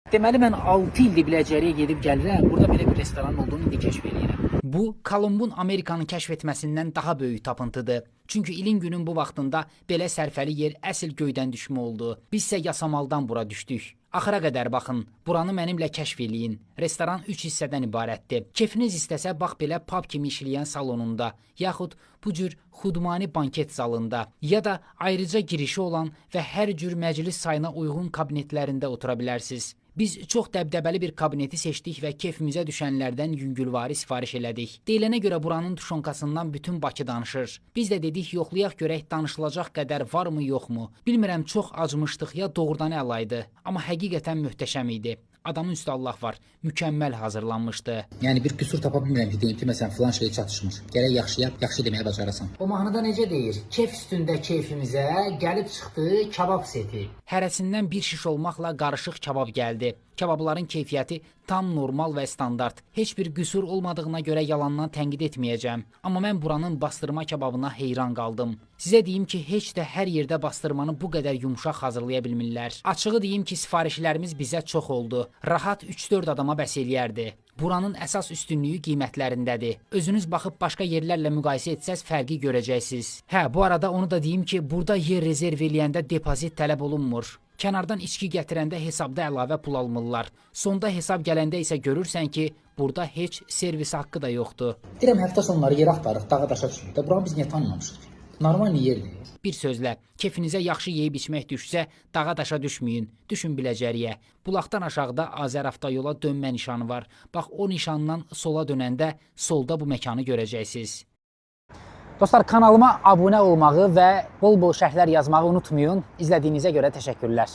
Deməli mən 6 ildir Biləcəriyə gedib gəlirəm. Burada belə bir restoran olduğunu indi kəşf edirəm. Bu Kolumbun Amerikanı kəşf etməsindən daha böyük tapıntıdır. Çünki ilin günün bu vaxtında belə sərfəli yer əsl göydən düşmə oldu. Biz isə yasamaldan bura düşdük. Axıra qədər baxın, buranı mənimlə kəşf eləyin. Restoran 3 hissədən ibarətdir. Kefiniz istəsə bax belə pub kimi işləyən salonunda, yaxud bu cür xudmani banket zalında, ya da ayrıca girişi olan və hər cür məclis sayına uyğun kabinetlərində otura bilərsiniz. Biz çox dəbdəbəli bir kabineti seçdik və kefimizə düşənlərdən yüngülvari sifariş elədik. Deyilənə görə buranın tuşonkasından bütün Bakı danışır. Biz də dedik yoxlayaq görək danışılacaq qədər varmı yoxmu. Bilmirəm çox acmışdıq ya doğrudan əlaydı. Amma həqiqətən möhtəşəm idi. Adamın üstə Allah var. Mükəmməl hazırlanmışdı. Yəni bir qüsur tapa bilmirəm ki, deyim ki, məsələn filan şey çatışmır. Gərək yaxşı yap, yaxşı deməyə bacarasan. O mahnıda necə deyir? Kef üstündə keyfimizə gəlib çıxdı kabab seti. Hərəsindən bir şiş olmaqla qarışıq kabab gəldi. Kababların keyfiyyəti tam normal və standart. Heç bir qüsur olmadığına görə yalandan tənqid etməyəcəm. Amma mən buranın bastırma kababına heyran qaldım. Sizə deyim ki, heç də hər yerdə bastırmanı bu qədər yumşaq hazırlaya bilmirlər. Açığı deyim ki, sifarişlərimiz bizə çox oldu. Rahat 3-4 adama bəs eləyərdi. Buranın əsas üstünlüyü qiymətlərindədir. Özünüz baxıb başqa yerlərlə müqayisə etsəz fərqi görəcəksiniz. Hə, bu arada onu da deyim ki, burada yer rezerv eləyəndə depozit tələb olunmur. Kənardan içki gətirəndə hesabda əlavə pul almırlar. Sonda hesab gələndə isə görürsən ki, burada heç servis haqqı da yoxdur. Deyirəm, həftə sonları yer axtarıq, dağa daşa düşürük də, buranı biz niyə tanımamışıq? Normal yerdir. Bir sözlə, kefinizə yaxşı yeyib içmək düşsə, dağa daşa düşməyin, düşün Biləcəriyə. Bulaqdan aşağıda Azəraftayola dönmə nişanı var. Bax, o nişandan sola dönəndə solda bu məkanı görəcəksiniz. Dostlar, kanalıma abunə olmağı və bol-bol şərhlər yazmağı unutmayın. İzlədiyinizə görə təşəkkürlər.